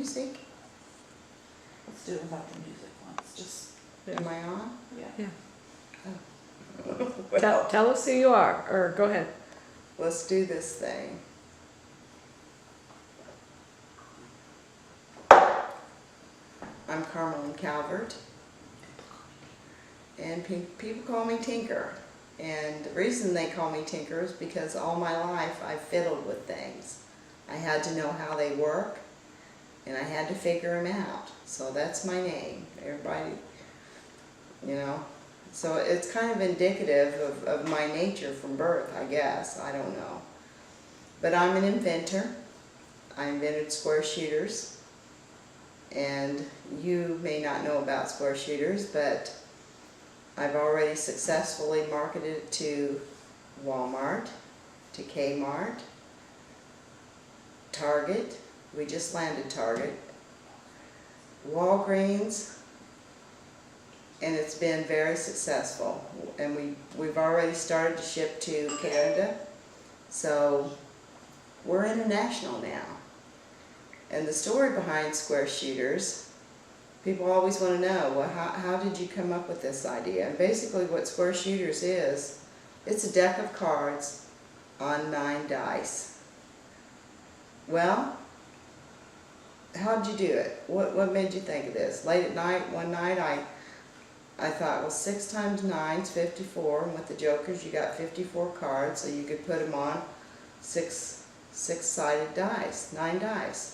music? Let's do it without the music once, just, Am I on? yeah. Well, Tell us who you are, or go ahead. let's do this thing. I'm Carmelyn Calvert, and people call me Tinker. And the reason they call me Tinker is because all my life I fiddled with things. I had to know how they work, and I had to figure them out. So that's my name. Everybody, you know. So it's kind of indicative of my nature from birth, I guess. I don't know. But I'm an inventor. I invented square shooters. And you may not know about square shooters, but I've already successfully marketed it to Walmart, to Kmart, Target. We just landed Target. Walgreens. And it's been very successful. And we've already started to ship to Canada. So we're international now. And the story behind square shooters, people always want to know, well, how did you come up with this idea? And basically what square shooters is, it's a deck of cards on 9 dice. Well, how'd you do it? What made you think of this? Late at night, one night, I thought, well, 6 times 9 is 54, and with the jokers you got 54 cards, so you could put them on six-sided dice, 9 dice.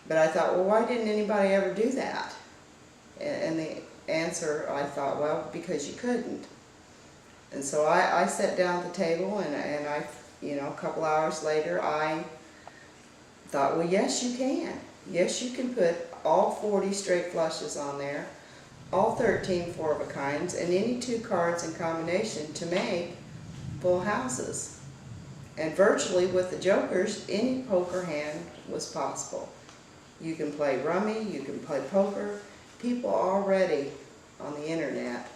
But I thought, well, why didn't anybody ever do that? And the answer, I thought, well, because you couldn't. And so I sat down at the table, and I, you know, a couple hours later, I thought, well, yes, you can. Yes, you can put all 40 straight flushes on there, all 13 four-of-a-kinds, and any 2 cards in combination to make full houses. And virtually with the jokers, any poker hand was possible. You can play rummy, you can play poker. People already on the internet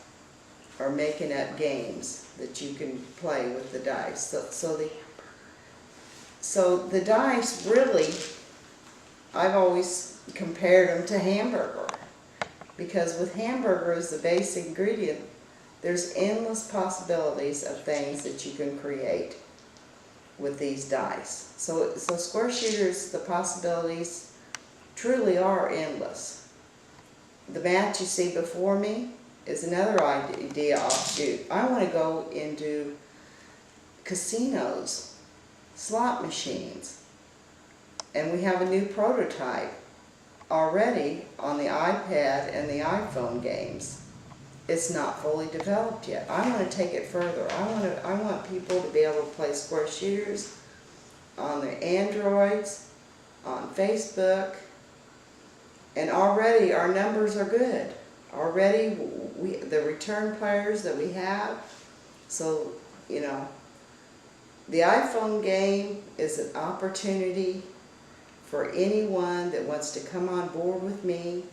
are making up games that you can play with the dice. So the dice really, I've always compared them to hamburger. Because with hamburger as the base ingredient, there's endless possibilities of things that you can create with these dice. So square shooters, the possibilities truly are endless. The match you see before me is another idea offshoot. I want to go into casinos, slot machines, and we have a new prototype already on the iPad and the iPhone games. It's not fully developed yet. I want to take it further. I want people to be able to play square shooters on their Androids, on Facebook, and already our numbers are good. Already the return players that we have, so you know, the iPhone game is an opportunity for anyone that wants to come on board with me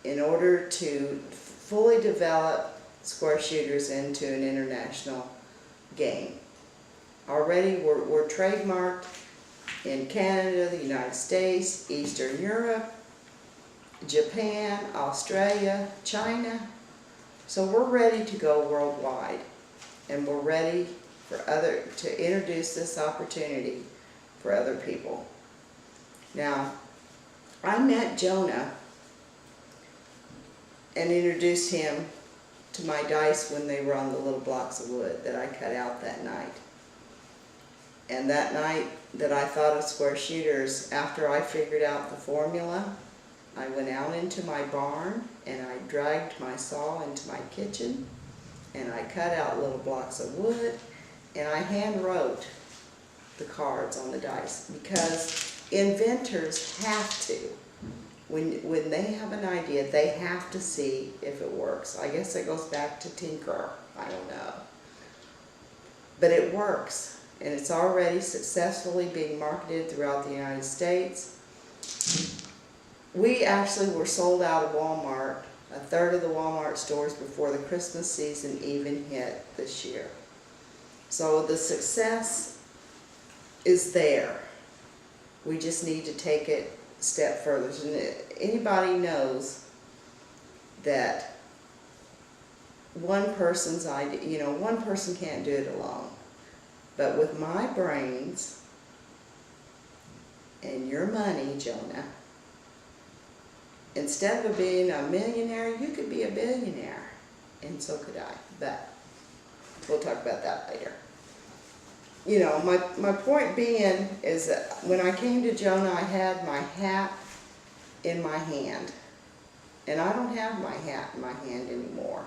in order to fully develop square shooters into an international game. Already we're trademarked in Canada, the United States, Eastern Europe, Japan, Australia, China. So we're ready to go worldwide, and we're ready for to introduce this opportunity for other people. Now, I met Jonah and introduced him to my dice when they were on the little blocks of wood that I cut out that night. And that night that I thought of square shooters, after I figured out the formula, I went out into my barn and I dragged my saw into my kitchen and I cut out little blocks of wood and I hand wrote the cards on the dice, because inventors have to. When they have an idea, they have to see if it works. I guess it goes back to tinker. I don't know. But it works. And it's already successfully being marketed throughout the United States. We actually were sold out of Walmart, a third of the Walmart stores, before the Christmas season even hit this year. So the success is there. We just need to take it a step further. And anybody knows that one person's idea, one person can't do it alone. But with my brains and your money, Jonah, instead of being a millionaire, you could be a billionaire. And so could I. But we'll talk about that later. My point being is that when I came to Jonah, I had my hat in my hand. And I don't have my hat in my hand anymore.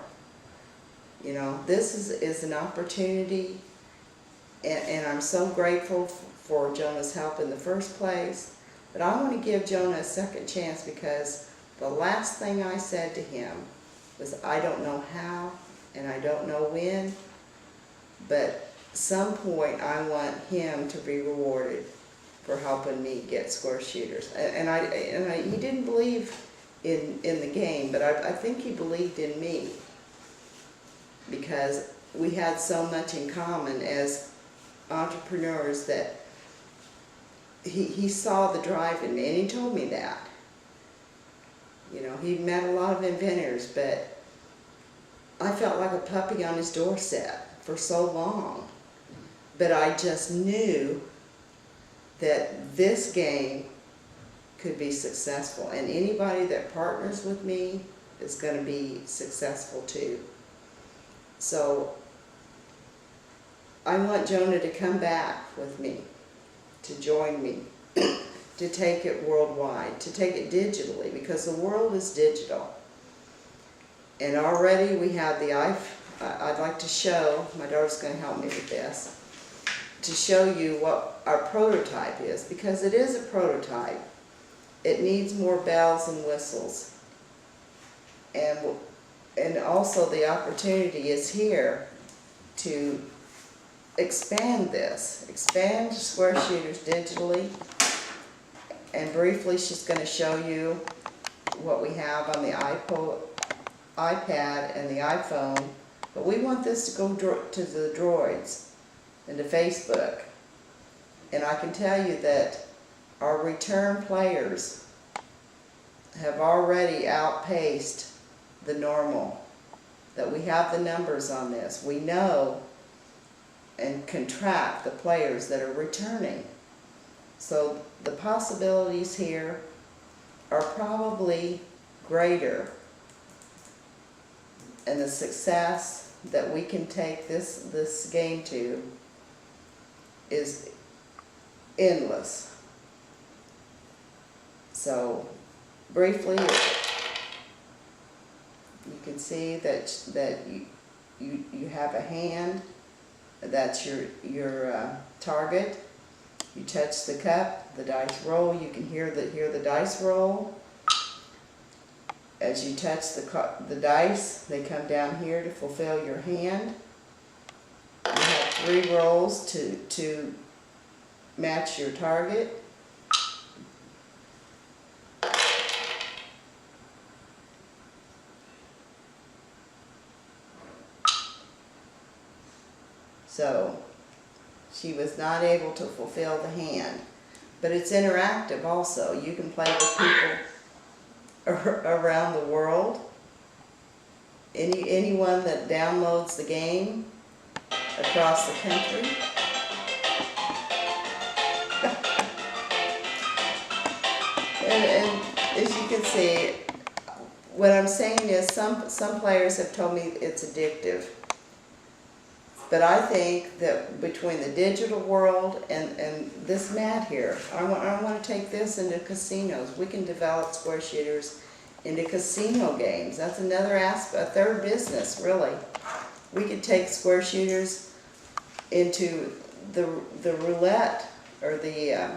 This is an opportunity, and I'm so grateful for Jonah's help in the first place. But I want to give Jonah a second chance, because the last thing I said to him was, I don't know how and I don't know when, but some point I want him to be rewarded for helping me get square shooters. He didn't believe in the game, but I think he believed in me, because we had so much in common as entrepreneurs that he saw the drive in me, and he told me that. He'd met a lot of inventors, but I felt like a puppy on his doorstep for so long. But I just knew that this game could be successful, and anybody that partners with me is going to be successful too. So I want Jonah to come back with me, to join me, to take it worldwide, to take it digitally, because the world is digital. And already we have the I'd like to show, my daughter's going to help me with this, to show you what our prototype is, because it is a prototype. It needs more bells and whistles. And also the opportunity is here to expand Square Shooters digitally. And briefly, she's going to show you what we have on the iPad and the iPhone. But we want this to go to the Droids and to Facebook. And I can tell you that our return players have already outpaced the normal. That we have the numbers on this. We know and can track the players that are returning. So the possibilities here are probably greater, and the success that we can take this game to is endless. So briefly, you can see that you have a hand. That's your target. You touch the cup, the dice roll. You can hear the dice roll. As you touch the dice, they come down here to fulfill your hand. You have 3 rolls to match your target. So she was not able to fulfill the hand. But it's interactive also. You can play with people around the world. Anyone that downloads the game across the country. and as you can see, what I'm saying is some players have told me it's addictive. But I think that between the digital world and this mat here, I want to take this into casinos. We can develop Square Shooters into casino games. That's another aspect, a third business, really. We could take Square Shooters into the roulette or the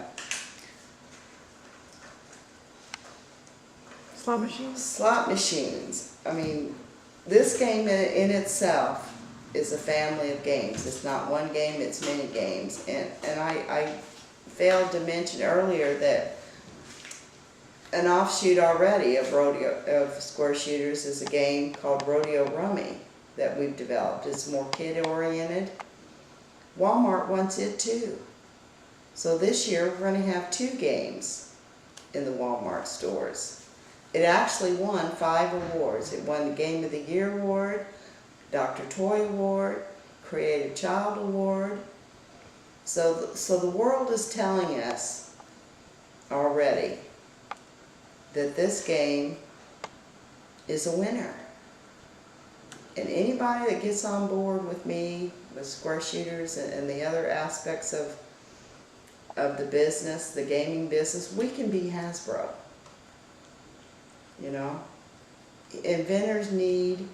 Slot machines? Slot machines. I mean, this game in itself is a family of games. It's not one game, it's many games. And I failed to mention earlier that an offshoot already of Square Shooters is a game called Rodeo Rummy that we've developed. It's more kid-oriented. Walmart wants it too. So this year, we're gonna have 2 games in the Walmart stores. It actually won 5 awards. It won the Game of the Year Award, Dr. Toy Award, Creative Child Award. So the world is telling us already that this game is a winner. And anybody that gets on board with me, with Square Shooters and the other aspects of the business, the gaming business, we can be Hasbro. You know? Inventors need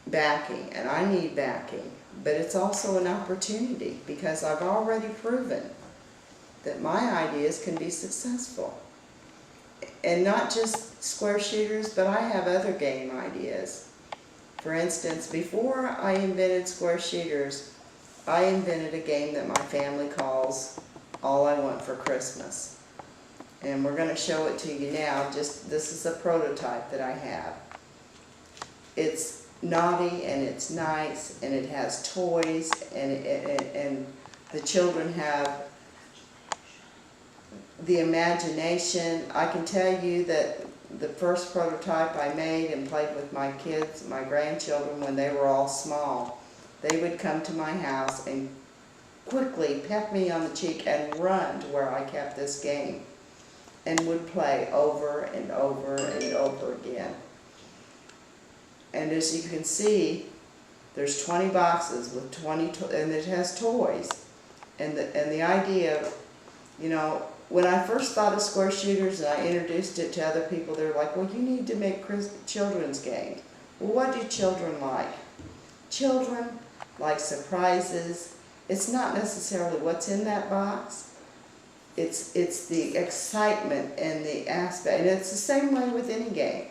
backing, and I need backing, but it's also an opportunity because I've already proven that my ideas can be successful. And not just Square Shooters, but I have other game ideas. For instance, before I invented Square Shooters, I invented a game that my family calls All I Want for Christmas. And we're going to show it to you now. Just this is a prototype that I have. It's naughty and it's nice and it has toys and the children have the imagination. I can tell you that the first prototype I made and played with my kids, my grandchildren, when they were all small, they would come to my house and quickly peck me on the cheek and run to where I kept this game and would play over and over and over again. And as you can see, there's 20 boxes with 20, and it has toys. And the idea, you know, when I first thought of Square Shooters and I introduced it to other people, they were like, well, you need to make children's games. Well, what do children like? Children like surprises. It's not necessarily what's in that box. It's the excitement and the aspect. And it's the same way with any game.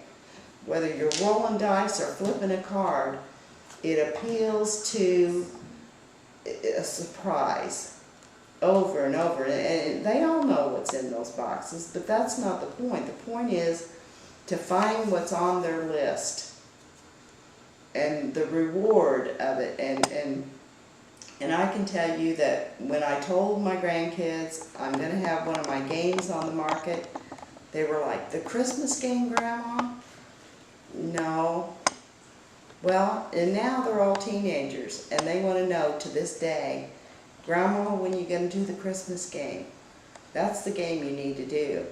Whether you're rolling dice or flipping a card, it appeals to a surprise over and over. And they all know what's in those boxes, but that's not the point. The point is to find what's on their list and the reward of it. And I can tell you that when I told my grandkids I'm going to have one of my games on the market, they were like, the Christmas game, Grandma? No. Well, and now they're all teenagers, and they want to know to this day, Grandma, when are you going to do the Christmas game? That's the game you need to do.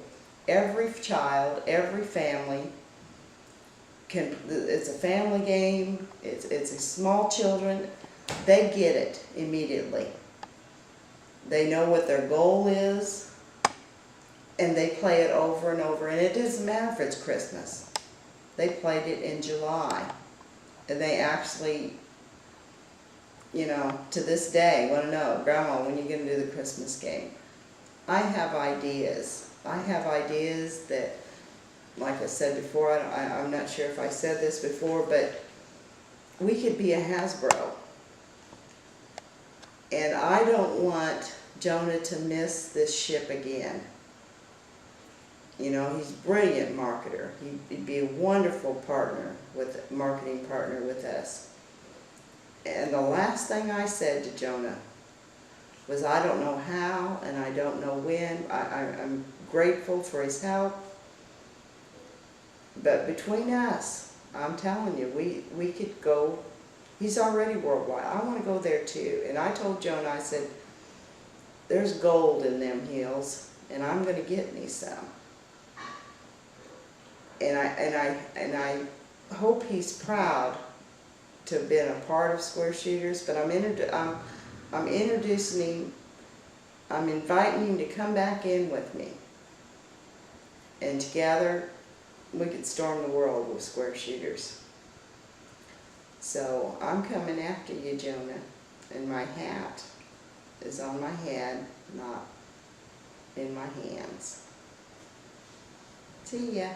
Every child, every family can, it's a family game, it's a small children, they get it immediately. They know what their goal is, and they play it over and over, and it doesn't matter if it's Christmas. They played it in July, and they actually, you know, to this day want to know, Grandma, when are you going to do the Christmas game? I have ideas. I have ideas that, like I said before, I'm not sure if I said this before, but we could be a Hasbro. And I don't want Jonah to miss this ship again. You know, he's a brilliant marketer. He'd be a wonderful marketing partner with us. And the last thing I said to Jonah was, I don't know how and I don't know when. I'm grateful for his help. But between us, I'm telling you, we could go. He's already worldwide. I want to go there too. And I told Jonah, I said, there's gold in them hills, and I'm going to get me some. And I hope he's proud to have been a part of Square Shooters. But I'm introducing him. I'm inviting him to come back in with me, and together we could storm the world with Square Shooters. So I'm coming after you, Jonah, and my hat is on my head, not in my hands. See ya.